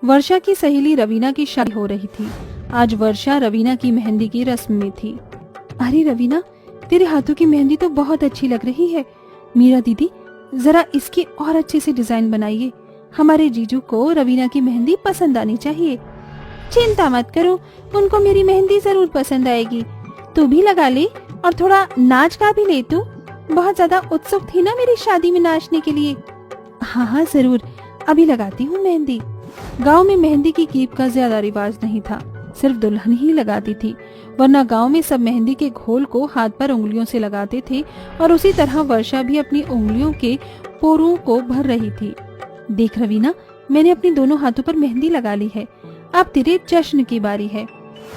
वर्षा की सहेली रवीना की शादी हो रही थी। आज वर्षा रवीना की मेहंदी की रस्म में थी। अरे रवीना, तेरे हाथों की मेहंदी तो बहुत अच्छी लग रही है। मीरा दीदी, जरा इसकी और अच्छे से डिजाइन बनाइए। हमारे जीजू को रवीना की मेहंदी पसंद आनी चाहिए। चिंता मत करो, उनको मेरी मेहंदी जरूर पसंद आएगी। तू भी लगा ले और थोड़ा नाच गा भी ले। तू बहुत ज्यादा उत्सुक थी ना मेरी शादी में नाचने के लिए। हाँ हाँ जरूर, अभी लगाती हूँ मेहंदी। गांव में मेहंदी की कीप का ज्यादा रिवाज नहीं था, सिर्फ दुल्हन ही लगाती थी, वरना गांव में सब मेहंदी के घोल को हाथ पर उंगलियों से लगाते थे और उसी तरह वर्षा भी अपनी उंगलियों के पोरों को भर रही थी। देख रवीना, मैंने अपनी दोनों हाथों पर मेहंदी लगा ली है। अब तेरे जश्न की बारी है।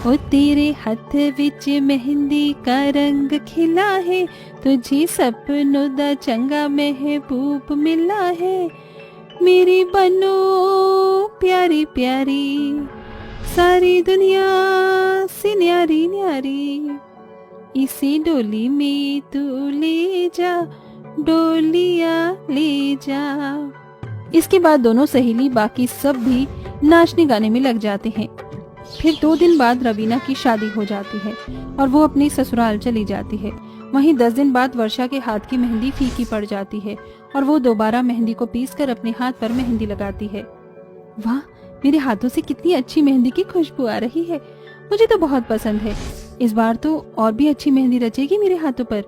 ओ तेरे हाथ विच मेहंदी का रंग खिला है, तुझे सपनों दा चंगा महबूब मिला है। मेरी बनो प्यारी प्यारी, सारी दुनिया से न्यारी न्यारी, इसी डोली में तू ले जा, डोलिया ले जा। इसके बाद दोनों सहेली बाकी सब भी नाचने गाने में लग जाते हैं। फिर 2 दिन बाद रवीना की शादी हो जाती है और वो अपने ससुराल चली जाती है। वहीं 10 दिन बाद वर्षा के हाथ की मेहंदी फीकी पड़ जाती है और वो दोबारा मेहंदी को पीसकर अपने हाथ पर मेहंदी लगाती है। वाह, मेरे हाथों से कितनी अच्छी मेहंदी की खुशबू आ रही है। मुझे तो बहुत पसंद है। इस बार तो और भी अच्छी मेहंदी रचेगी मेरे हाथों पर।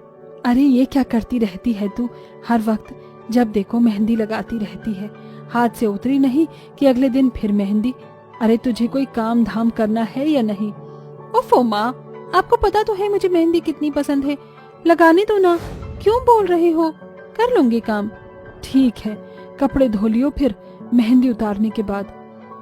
अरे ये क्या करती रहती है तू, हर वक्त जब देखो मेहंदी लगाती रहती है। हाथ से उतरी नहीं कि अगले दिन फिर मेहंदी। अरे तुझे कोई काम धाम करना है या नहीं? ओफो माँ, आपको पता तो है मुझे मेहंदी कितनी पसंद है। लगाने दो ना, क्यों बोल रहे हो? कर लूंगी काम। ठीक है, कपड़े धो लियो फिर मेहंदी उतारने के बाद।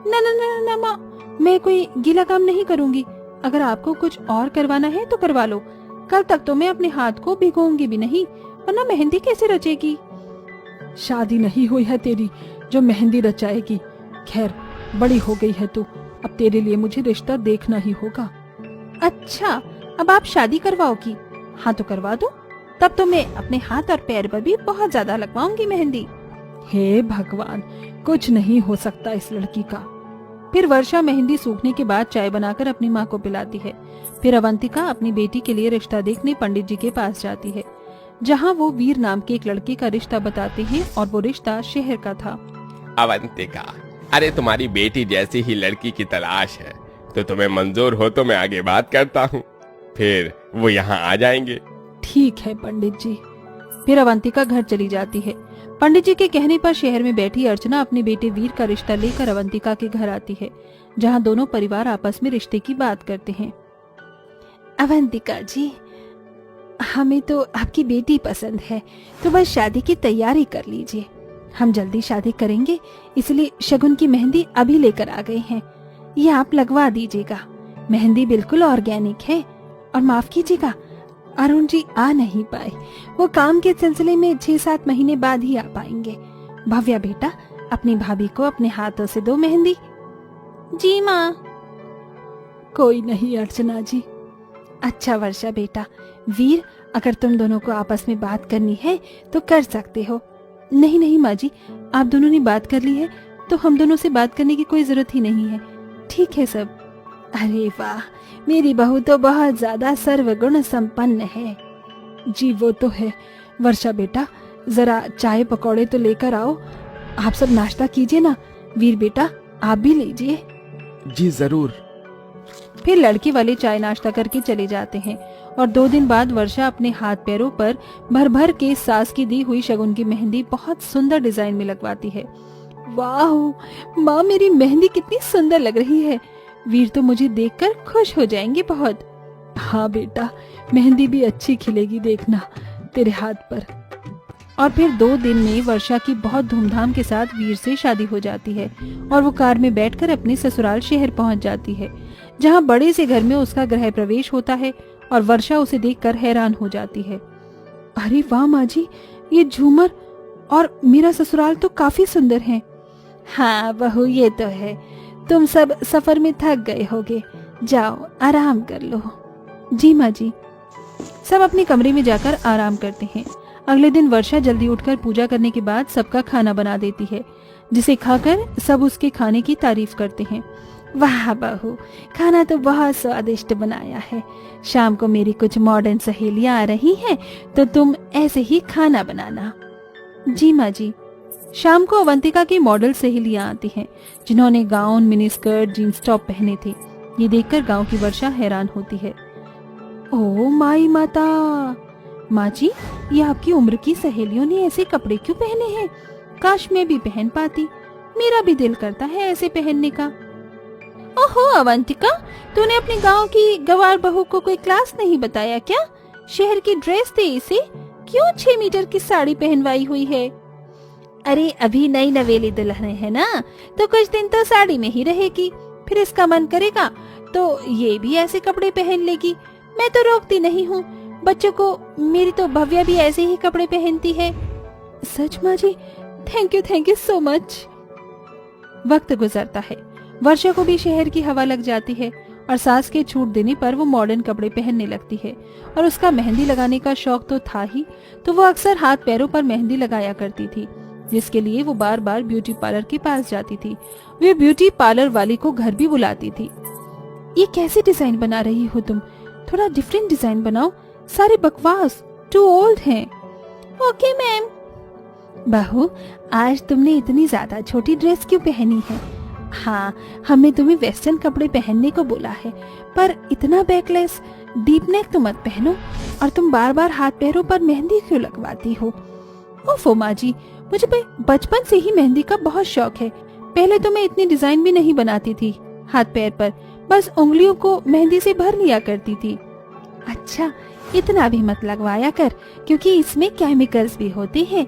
ना ना ना ना माँ, मैं कोई गीला काम नहीं करूंगी। अगर आपको कुछ और करवाना है तो करवा लो। कल तक तो मैं अपने हाथ को भिगोऊंगी भी नहीं, वरना मेहंदी कैसे रचेगी? शादी नहीं हुई है तेरी जो मेहंदी रचाएगी। खैर, बड़ी हो गई है तू, अब तेरे लिए मुझे रिश्ता देखना ही होगा। अच्छा, अब आप शादी करवाओगी? हाँ तो करवा दो, तब तो मैं अपने हाथ और पैर पर भी बहुत ज्यादा लगवाऊंगी मेहंदी। हे भगवान, कुछ नहीं हो सकता इस लड़की का। फिर वर्षा मेहंदी सूखने के बाद चाय बनाकर अपनी माँ को पिलाती है। फिर अवंतिका अपनी बेटी के लिए रिश्ता देखने पंडित जी के पास जाती है, जहाँ वो वीर नाम के एक लड़के का रिश्ता बताते हैं और वो रिश्ता शहर का था। अवंतिका, अरे तुम्हारी बेटी जैसी ही लड़की की तलाश है, तो तुम्हें मंजूर हो तो मैं आगे बात करता हूँ, फिर वो यहाँ आ जाएंगे। ठीक है पंडित जी। फिर अवंतिका घर चली जाती है। पंडित जी के कहने पर शहर में बैठी अर्चना अपने बेटे वीर का रिश्ता लेकर अवंतिका के घर आती है, जहाँ दोनों परिवार आपस में रिश्ते की बात करते हैं। अवंतिका जी, हमें तो आपकी बेटी पसंद है, तो बस शादी की तैयारी कर लीजिए। हम जल्दी शादी करेंगे, इसलिए शगुन की मेहंदी अभी लेकर आ गए हैं। ये आप लगवा दीजिएगा। मेहंदी बिल्कुल ऑर्गेनिक है। और माफ कीजिएगा, अरुण जी आ नहीं पाए, वो काम के सिलसिले में 6-7 महीने बाद ही आ पाएंगे। भव्या बेटा, अपनी भाभी को अपने हाथों से दो मेहंदी। जी माँ। कोई नहीं अर्चना जी। अच्छा वर्षा बेटा, वीर, अगर तुम दोनों को आपस में बात करनी है तो कर सकते हो। नहीं नहीं माँ जी, आप दोनों ने बात कर ली है तो हम दोनों से बात करने की कोई जरूरत ही नहीं है। ठीक है सब। अरे वाह, मेरी बहू तो बहुत ज्यादा सर्वगुण संपन्न है। जी वो तो है। वर्षा बेटा, जरा चाय पकौड़े तो लेकर आओ। आप सब नाश्ता कीजिए ना। वीर बेटा, आप भी लीजिए। जी जरूर। फिर लड़के वाले चाय नाश्ता करके चले जाते हैं और 2 दिन बाद वर्षा अपने हाथ पैरों पर भर भर के सास की दी हुई शगुन की मेहंदी बहुत सुंदर डिजाइन में लगवाती है। वाह माँ, मेरी मेहंदी कितनी सुंदर लग रही है। वीर तो मुझे देखकर खुश हो जाएंगे बहुत। हाँ बेटा, मेहंदी भी अच्छी खिलेगी देखना तेरे हाथ पर। और फिर 2 दिन में वर्षा की बहुत धूमधाम के साथ वीर से शादी हो जाती है और वो कार में बैठकर अपने ससुराल शहर पहुंच जाती है, जहां बड़े से घर में उसका गृह प्रवेश होता है और वर्षा उसे देखकर हैरान हो जाती है। अरे वाह माँ जी, ये झूमर और मेरा ससुराल तो काफी सुंदर है। हाँ बहू, ये तो है। तुम सब सफर में थक गए होगे, जाओ आराम कर लो। जी माँ जी। सब अपने कमरे में जाकर आराम करते हैं। अगले दिन वर्षा जल्दी उठकर पूजा करने के बाद सबका खाना बना देती है। जिसे खाकर सब उसके खाने की तारीफ करते हैं। वाह बहू, खाना तो बहुत स्वादिष्ट बनाया है। शाम को मेरी कुछ मॉडर्न सहेलियां आ रही हैं, तो तुम ऐसे ही खाना बनाना। जी माँ जी। शाम को अवंतिका की मॉडल सहेलियां आती हैं, जिन्होंने gown, mini skirt, jeans top पहने थे। ये देखकर गांव की वर्षा हैरान होती है। ओ माई माता, माँ जी, ये आपकी उम्र की सहेलियों ने ऐसे कपड़े क्यों पहने हैं? काश मैं भी पहन पाती, मेरा भी दिल करता है ऐसे पहनने का। ओहो अवंतिका, तूने अपने गांव की गवार बहू को कोई क्लास नहीं बताया क्या? शहर की ड्रेस थी इसे, क्यों 6 मीटर की साड़ी पहनवाई हुई है? अरे अभी नई नवेली दुल्हन है ना, तो कुछ दिन तो साड़ी में ही रहेगी, फिर इसका मन करेगा तो ये भी ऐसे कपड़े पहन लेगी। मैं तो रोकती नहीं हूँ बच्चों को, मेरी तो भव्या भी ऐसे ही कपड़े पहनती है। सच माँ जी, थैंक यू सो मच। वक्त गुजरता है, वर्षा को भी शहर की हवा लग जाती है और सास के छूट देने पर वो मॉडर्न कपड़े पहनने लगती है। और उसका मेहंदी लगाने का शौक तो था ही, तो वो अक्सर हाथ पैरों पर मेहंदी लगाया करती थी, जिसके लिए वो बार बार ब्यूटी पार्लर के पास जाती थी। वे ब्यूटी पार्लर वाली को घर भी बुलाती थी। ये कैसे डिजाइन बना रही हो तुम? थोड़ा डिफरेंट डिजाइन बनाओ, सारे बकवास, टू ओल्ड हैं। Okay ma'am. बहू, आज तुमने इतनी ज्यादा छोटी ड्रेस क्यों पहनी है? हाँ, हमने तुम्हें वेस्टर्न कपड़े पहनने को बोला है, पर इतना बैकलेस डीप नेक तो मत पहनो। और तुम बार बार हाथ पैरों पर मेहंदी क्यों लगवाती हो? ओफो माँ जी, मुझे बचपन से ही मेहंदी का बहुत शौक है। पहले तो मैं इतनी डिजाइन भी नहीं बनाती थी हाथ पैर पर, बस उंगलियों को मेहंदी से भर लिया करती थी। अच्छा, इतना भी मत लगवाया कर, क्योंकि इसमें केमिकल्स भी होते हैं।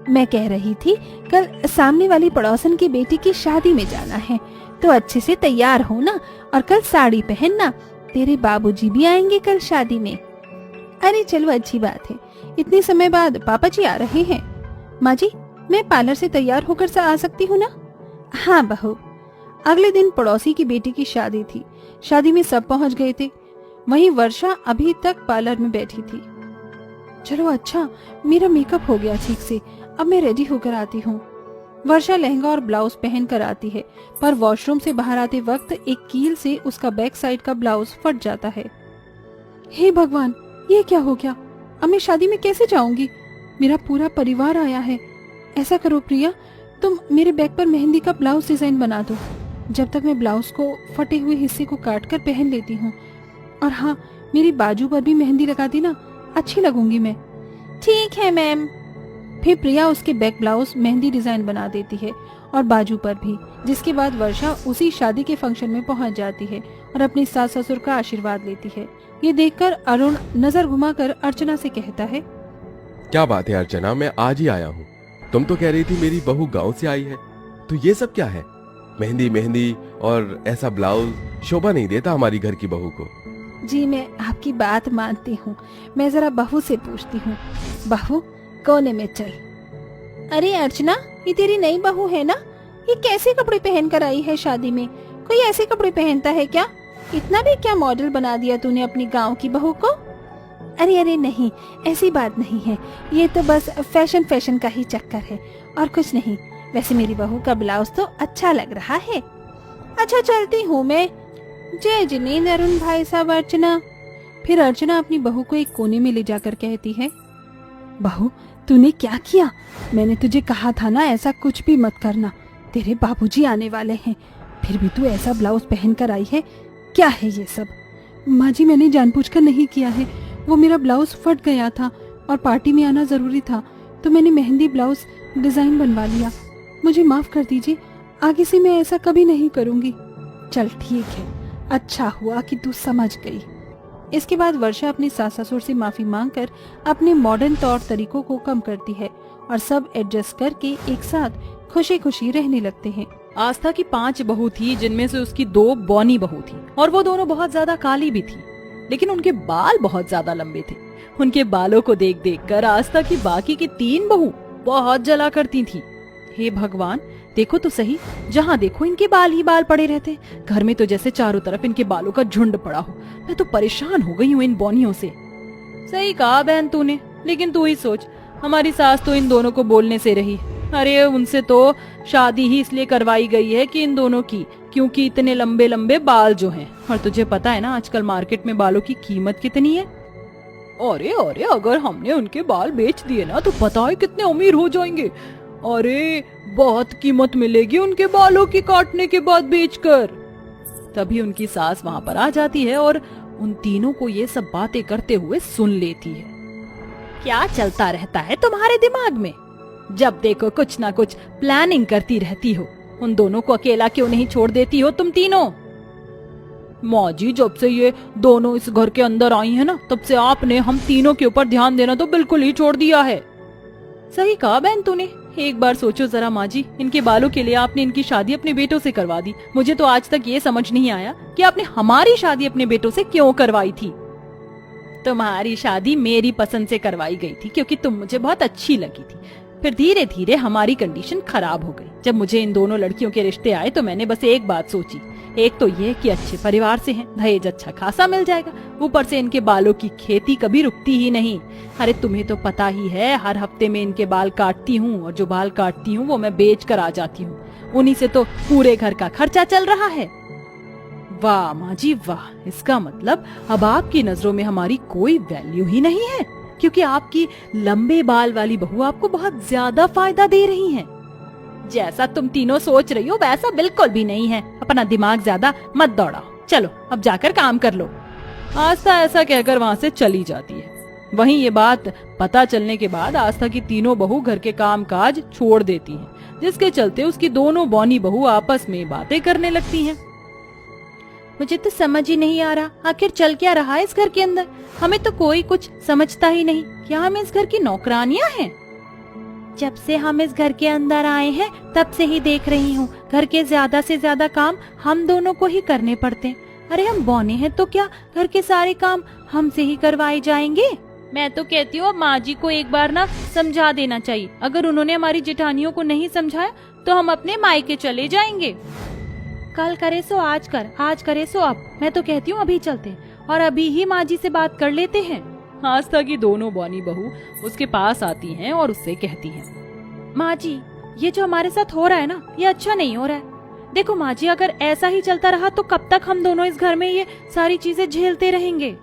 मैं कह रही थी, कल सामने वाली पड़ोसन की बेटी की शादी में जाना है, तो अच्छे से तैयार हो ना, और कल साड़ी पहनना। तेरे बाबूजी भी आएंगे कल शादी में। अरे चलो, अच्छी बात है, इतने समय बाद पापा जी आ रहे हैं। माँ जी, मैं पार्लर से तैयार होकर आ सकती हूँ ना? हाँ बहू। अगले दिन पड़ोसी की बेटी की शादी थी। शादी में सब पहुँच गए थे, वहीं वर्षा अभी तक पार्लर में बैठी थी। चलो अच्छा, मेरा मेकअप हो गया ठीक से, अब मैं रेडी होकर आती हूँ। वर्षा लहंगा और ब्लाउज पहन कर आती है, पर वॉशरूम से बाहर आते वक्त एक कील से उसका बैक साइड का ब्लाउज फट जाता है। हे भगवान, ये क्या हो गया? अब मैं शादी में कैसे जाऊंगी? मेरा पूरा परिवार आया है। ऐसा करो प्रिया, तुम मेरे बैक पर मेहंदी का ब्लाउज डिजाइन बना दो, जब तक मैं ब्लाउज को फटे हुए हिस्से को काट कर पहन लेती हूँ। और हाँ, मेरी बाजू पर भी मेहंदी लगा देना, अच्छी लगूंगी मैं। ठीक है मैम। फिर प्रिया उसके बैक ब्लाउज मेहंदी डिजाइन बना देती है और बाजू पर भी, जिसके बाद वर्षा उसी शादी के फंक्शन में पहुंच जाती है और अपने सास ससुर का आशीर्वाद लेती है। ये देखकर अरुण नजर घुमाकर अर्चना से कहता है, क्या बात है अर्चना, मैं आज ही आया हूँ। तुम तो कह रही थी मेरी बहू गांव से आई है, तो ये सब क्या है? मेहंदी मेहंदी और ऐसा ब्लाउज शोभा नहीं देता हमारी घर की बहू को। जी मैं आपकी बात मानती हूँ, मैं जरा बहू से पूछती हूँ। बहू, कोने में चल। अरे अर्चना, ये तेरी नई बहू है ना? ये कैसे कपड़े पहन कर आई है शादी में? कोई ऐसे कपड़े पहनता है क्या? इतना भी क्या मॉडल बना दिया तूने अपनी गांव की बहू को? अरे नहीं, ऐसी बात नहीं है, ये तो बस फैशन का ही चक्कर है और कुछ नहीं। वैसे मेरी बहू का ब्लाउज तो अच्छा लग रहा है। अच्छा चलती हूँ मैं। जय जिनेंद्र अरुण भाई साहब। अर्चना। फिर अर्चना अपनी बहू को एक कोने में ले जाकर कहती है, बहू तूने क्या किया? मैंने तुझे कहा था ना ऐसा कुछ भी मत करना, तेरे बाबूजी आने वाले हैं, फिर भी तू ऐसा ब्लाउज पहन कर आई है, क्या है ये सब? माँ जी, मैंने जानबूझकर नहीं किया है, वो मेरा ब्लाउज फट गया था और पार्टी में आना जरूरी था, तो मैंने मेहंदी ब्लाउज डिजाइन बनवा लिया। मुझे माफ कर दीजिए, आगे से मैं ऐसा कभी नहीं करूंगी। चल ठीक है, अच्छा हुआ कि तू समझ गई। इसके बाद वर्षा अपने सास ससुर से माफी मांगकर अपने मॉडर्न तौर तरीकों को कम करती है और सब एडजस्ट करके एक साथ खुशी खुशी रहने लगते हैं। आस्था की 5 बहू थी, जिनमें से उसकी 2 बौनी बहू थी और वो दोनों बहुत ज्यादा काली भी थी, लेकिन उनके बाल बहुत ज्यादा लंबे थे। उनके बालों को देख देख कर आस्था की बाकी की 3 बहू बहुत जला करती थी। हे भगवान, देखो तो सही, जहाँ देखो इनके बाल ही बाल पड़े रहते, घर में तो जैसे चारों तरफ इनके बालों का झुंड पड़ा हो। मैं तो परेशान हो गई हूँ इन बौनियों से। सही कहा बहन तूने, लेकिन तू ही सोच, हमारी सास तो इन दोनों को बोलने से रही। अरे उनसे तो शादी ही इसलिए करवाई गई है कि इन दोनों की, क्योंकि इतने लंबे लंबे बाल जो हैं। और तुझे पता है ना आजकल मार्केट में बालों की कीमत कितनी है। अरे अरे अगर हमने उनके बाल बेच दिए ना तो पता है कितने अमीर हो जाएंगे। अरे बहुत कीमत मिलेगी उनके बालों की काटने के बाद बेचकर। तभी उनकी सास वहाँ पर आ जाती है और उन तीनों को ये सब बातें करते हुए सुन लेती है। क्या चलता रहता है तुम्हारे दिमाग में? जब देखो कुछ ना कुछ प्लानिंग करती रहती हो। उन दोनों को अकेला क्यों नहीं छोड़ देती हो तुम तीनों? माँ जी, जब से ये दोनों इस घर के अंदर आई है ना, तब से आपने हम तीनों के ऊपर ध्यान देना तो बिल्कुल ही छोड़ दिया है। सही कहा बहन तूने। एक बार सोचो जरा माँ जी, इनके बालों के लिए आपने इनकी शादी अपने बेटों से करवा दी। मुझे तो आज तक ये समझ नहीं आया कि आपने हमारी शादी अपने बेटों से क्यों करवाई थी। तुम्हारी शादी मेरी पसंद से करवाई गई थी क्योंकि तुम मुझे बहुत अच्छी लगी थी। फिर धीरे धीरे हमारी कंडीशन खराब हो गई। जब मुझे इन दोनों लड़कियों के रिश्ते आए तो मैंने बस एक बात सोची। एक तो ये कि अच्छे परिवार से हैं, दहेज अच्छा खासा मिल जाएगा, ऊपर से इनके बालों की खेती कभी रुकती ही नहीं। अरे तुम्हें तो पता ही है, हर हफ्ते में इनके बाल काटती हूँ और जो बाल काटती हूँ वो मैं बेच कर आ जाती हूँ। उन्हीं से तो पूरे घर का खर्चा चल रहा है। वाह माँ जी वाह, इसका मतलब अब आपकी नजरों में हमारी कोई वैल्यू ही नहीं है, क्योंकि आपकी लंबे बाल वाली बहू आपको बहुत ज्यादा फायदा दे रही है। जैसा तुम तीनों सोच रही हो वैसा बिल्कुल भी नहीं है। अपना दिमाग ज्यादा मत दौड़ाओ, चलो अब जाकर काम कर लो। आस्था ऐसा कहकर वहाँ से चली जाती है। वहीं ये बात पता चलने के बाद आस्था की तीनों बहू घर के काम काज छोड़ देती हैं, जिसके चलते उसकी दोनों बौनी बहू आपस में बातें करने लगती हैं। मुझे तो समझ ही नहीं आ रहा, आखिर चल क्या रहा है इस घर के अंदर? हमें तो कोई कुछ समझता ही नहीं। क्या हम इस घर की नौकरानियां हैं? जब से हम इस घर के अंदर आए हैं तब से ही देख रही हूँ, घर के ज्यादा से ज्यादा काम हम दोनों को ही करने पड़ते हैं। अरे हम बौने हैं तो क्या घर के सारे काम हमसे ही करवाए जाएंगे? मैं तो कहती हूँ माँ जी को एक बार ना समझा देना चाहिए। अगर उन्होंने हमारी जेठानियों को नहीं समझाया तो हम अपने मायके चले जाएंगे। कल करे सो आज कर, आज करे सो अब। मैं तो कहती हूँ अभी चलते हैं और अभी ही माँ जी से बात कर लेते हैं। आस्था की दोनों बौनी बहू उसके पास आती हैं और उससे कहती हैं, माँ जी ये जो हमारे साथ हो रहा है ना, ये अच्छा नहीं हो रहा है। देखो माँ जी, अगर ऐसा ही चलता रहा तो कब तक हम दोनों इस घर में ये सारी चीजें झेलते रहेंगे?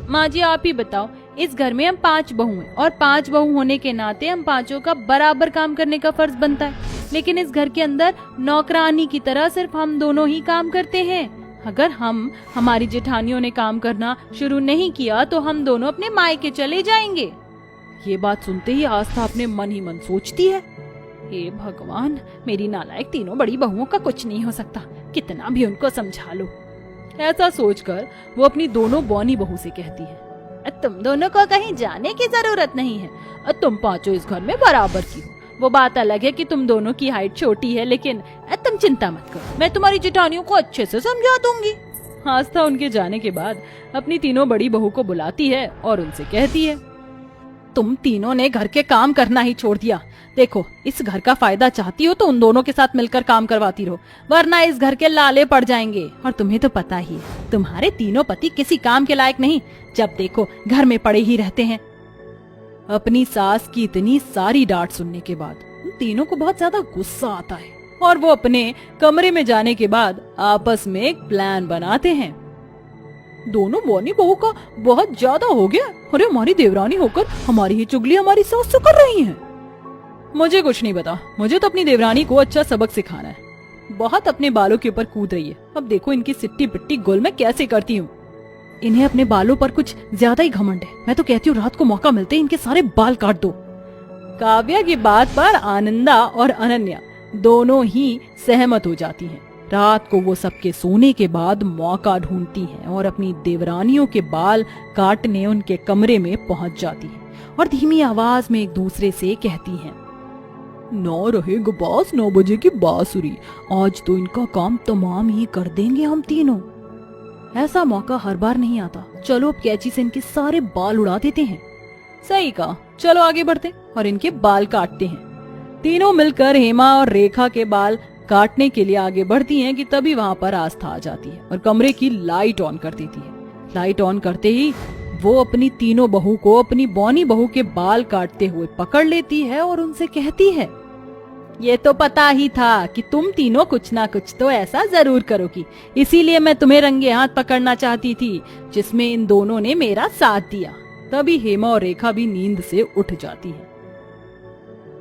माँ जी आप ही बताओ, इस घर में हम 5 बहू हैं और 5 बहू होने के नाते हम पांचों का बराबर काम करने का फर्ज बनता है। लेकिन इस घर के अंदर नौकरानी की तरह सिर्फ हम दोनों ही काम करते हैं। अगर हमारी जेठानियों ने काम करना शुरू नहीं किया तो हम दोनों अपने मायके चले जाएंगे। ये बात सुनते ही आस्था अपने मन ही मन सोचती है, हे भगवान, मेरी नालायक तीनों बड़ी बहुओं का कुछ नहीं हो सकता, कितना भी उनको समझा लो। ऐसा सोचकर वो अपनी दोनों बौनी बहू से कहती है, तुम दोनों को कहीं जाने की जरूरत नहीं है। तुम पांचों इस घर में बराबर की हो। वो बात अलग है कि तुम दोनों की हाइट छोटी है, लेकिन तुम चिंता मत करो, मैं तुम्हारी जेठानियों को अच्छे से समझा दूंगी। आस्था उनके जाने के बाद अपनी तीनों बड़ी बहू को बुलाती है और उनसे कहती है, तुम तीनों ने घर के काम करना ही छोड़ दिया। देखो, इस घर का फायदा चाहती हो तो उन दोनों के साथ मिलकर काम करवाती रहो, वरना इस घर के लाले पड़ जाएंगे। और तुम्हें तो पता ही है, तुम्हारे तीनों पति किसी काम के लायक नहीं, जब देखो घर में पड़े ही रहते हैं। अपनी सास की इतनी सारी डांट सुनने के बाद उन तीनों को बहुत ज्यादा गुस्सा आता है और वो अपने कमरे में जाने के बाद आपस में एक प्लान बनाते हैं। दोनों बौनी बहू का बहुत ज्यादा हो गया। अरे हमारी देवरानी होकर हमारी ही चुगली हमारी सास से कर रही हैं। मुझे कुछ नहीं पता, मुझे तो अपनी देवरानी को अच्छा सबक सिखाना है। बहुत अपने बालों के ऊपर कूद रही है, अब देखो इनकी सिट्टी पिट्टी गोल मैं कैसे करती हूँ। इन्हें अपने बालों पर कुछ ज्यादा ही घमंड है। मैं तो कहती हूँ रात को मौका मिलते ही इनके सारे बाल काट दो। काव्या की बात पर आनंदा और अनन्या दोनों ही सहमत हो जाती हैं। रात को वो सबके सोने के बाद मौका ढूंढती हैं और अपनी देवरानियों के बाल काटने उनके कमरे में पहुंच जाती हैं और धीमी आवाज में एक दूसरे से कहती हैं, 9 रहे गबास 9 बजे की बांसुरी, आज तो इनका काम तमाम ही कर देंगे हम तीनों। ऐसा मौका हर बार नहीं आता, चलो अब कैंची से इनके सारे बाल उड़ा देते हैं। सही कहा, चलो आगे बढ़ते और इनके बाल काटते हैं। तीनों मिलकर हेमा और रेखा के बाल काटने के लिए आगे बढ़ती हैं कि तभी वहाँ पर आस्था आ जाती है और कमरे की लाइट ऑन कर देती है। लाइट ऑन करते ही वो अपनी तीनों बहू को अपनी बौनी बहू के बाल काटते हुए पकड़ लेती है और उनसे कहती है, ये तो पता ही था कि तुम तीनों कुछ ना कुछ तो ऐसा जरूर करोगी, इसीलिए मैं तुम्हें रंगे हाथ पकड़ना चाहती थी, जिसमें इन दोनों ने मेरा साथ दिया। तभी हेमा और रेखा भी नींद से उठ जाती है।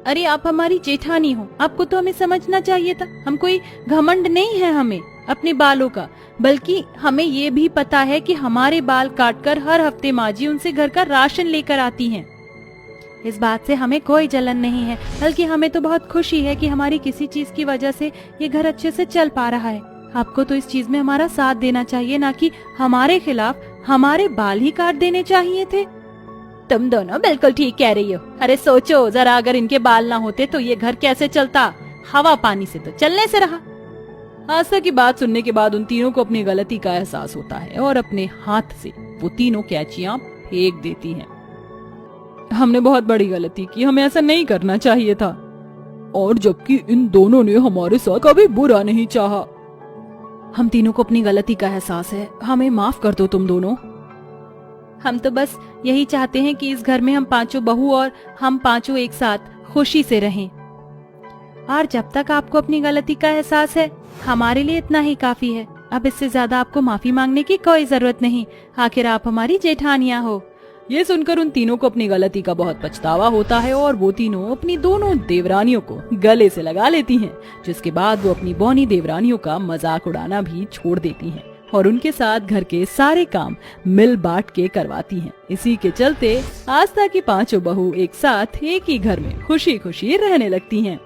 अरे आप हमारी जेठानी हो, आपको तो हमें समझना चाहिए था। हम कोई घमंड नहीं है हमें अपने बालों का, बल्कि हमें ये भी पता है कि हमारे बाल काटकर हर हफ्ते माँ जी उनसे घर का राशन लेकर आती हैं। इस बात से हमें कोई जलन नहीं है, बल्कि हमें तो बहुत खुशी है कि हमारी किसी चीज की वजह से ये घर अच्छे से चल पा रहा है। आपको तो इस चीज में हमारा साथ देना चाहिए, ना कि हमारे खिलाफ हमारे बाल ही काट देने चाहिए थे। तुम दोनों बिल्कुल ठीक कह रही हो। अरे सोचो जरा, अगर इनके बाल ना होते तो ये घर कैसे चलता? हवा पानी से तो चलने से रहा। आस्था की बात सुनने के बाद उन तीनों को अपनी गलती का एहसास होता है और अपने हाथ से वो तीनों कैंचियां फेंक देती हैं। हमने बहुत बड़ी गलती की, हमें ऐसा नहीं करना चाहिए था, और जबकि इन दोनों ने हमारे साथ कभी बुरा नहीं चाहा। हम तीनों को अपनी गलती का एहसास है, हमें माफ कर दो तुम दोनों। हम तो बस यही चाहते हैं कि इस घर में हम पांचों बहू और हम पांचों एक साथ खुशी से रहें। और जब तक आपको अपनी गलती का एहसास है, हमारे लिए इतना ही काफी है। अब इससे ज्यादा आपको माफी मांगने की कोई जरूरत नहीं। आखिर आप हमारी जेठानियां हो। ये सुनकर उन तीनों को अपनी गलती का बहुत पछतावा होता है और वो तीनों अपनी दोनों देवरानियों को गले से लगा लेती हैं, जिसके बाद वो अपनी बौनी देवरानियों का मजाक उड़ाना भी छोड़ देती हैं और उनके साथ घर के सारे काम मिल बांट के करवाती हैं। इसी के चलते आस्था की पांचों बहू एक साथ एक ही घर में खुशी खुशी रहने लगती हैं।